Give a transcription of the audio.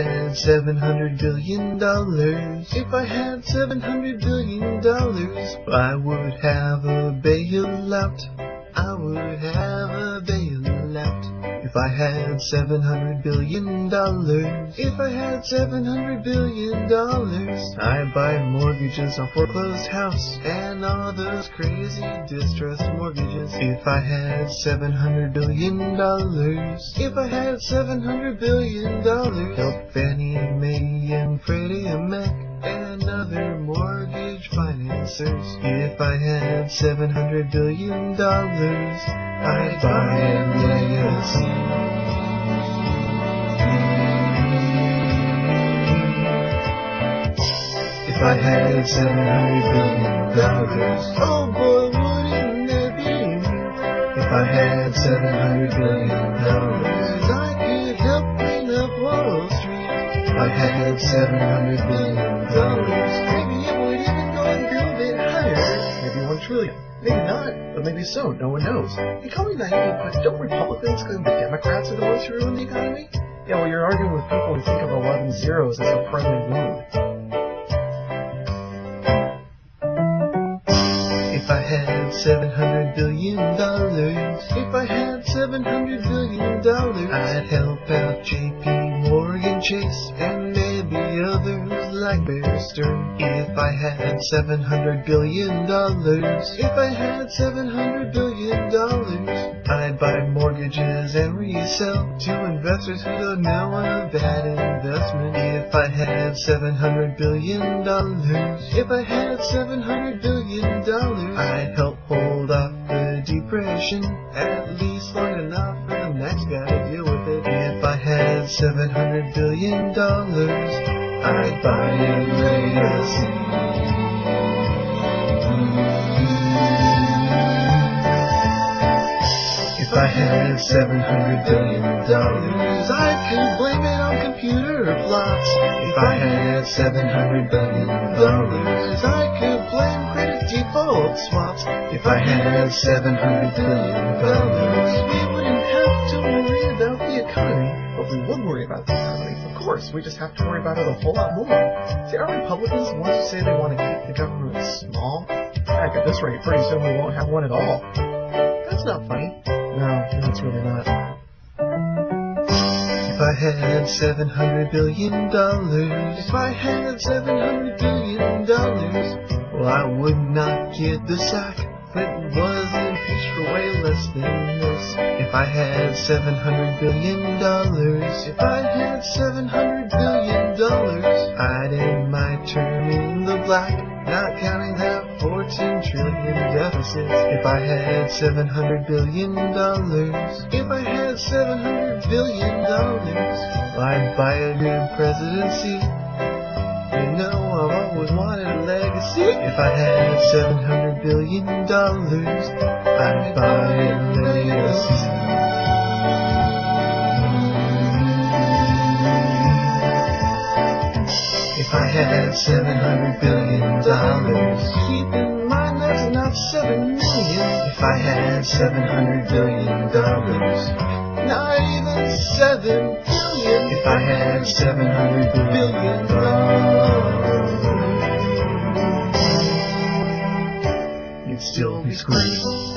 had $700 billion, if I had $700 billion, I would have a bailout. I would have a bailout. If I had $700 billion, if I had $700 billion, I'd buy mortgages on foreclosed house and all those crazy distressed mortgages. If I had $700 billion, if I had $700 billion, help Fannie Mae and Freddie Mac and other mortgage financiers. If I had $700 billion, I'd buy a legacy. If I had $700 billion, oh boy, wouldn't that be me? If I had $700 billion, I could help clean up Wall Street. If I had $700 billion, maybe it would even go a little bit higher. Maybe $1 trillion. Maybe not, but maybe so. No one knows. You call me naive, but don't Republicans claim the Democrats are the ones who ruin the economy? Yeah, well, you're arguing with people who think of 11 zeros as a friendly moon. If I had $700 billion, if I had $700 billion, I'd help out J.P. Morgan Chase and maybe others like Bear Stearns. If I had $700 billion, if I had $700 billion, I'd buy mortgages and resell to investors who don't know a bad investment. If I had $700 billion, if I had $700 billion, I'd help hold off the depression, at least long enough for the next guy to deal with it. If I had $700 billion, I'd buy a legacy. If I had $700 billion, I could blame it on computer flops. If I had $700 billion, I could blame credit default swaps. If I had $700 billion, we wouldn't have to worry about the economy. But we would worry about the economy. Of course, we just have to worry about it a whole lot more. See, are Republicans the ones who say they want to keep the government small? Heck, at this rate, pretty soon we won't have one at all. That's not funny. No, it's really not. If I had $700 billion, if I had $700 billion, well, I would not get the sack. Clinton was impeached for way less than this. If I had $700 billion, if I had $700 billion, I'd end my term in the black, not counting that 14 trillion deficit. If I had $700 billion, if I had $700 billion, I'd buy a good presidency. You know, I've always wanted a legacy. If I had $700 billion, I'd buy a legacy. If I had $700 billion, keep in mind that's not 7 million. If I had $700 billion, not even 7 billion. If I had $700 billion, you'd still be screwed.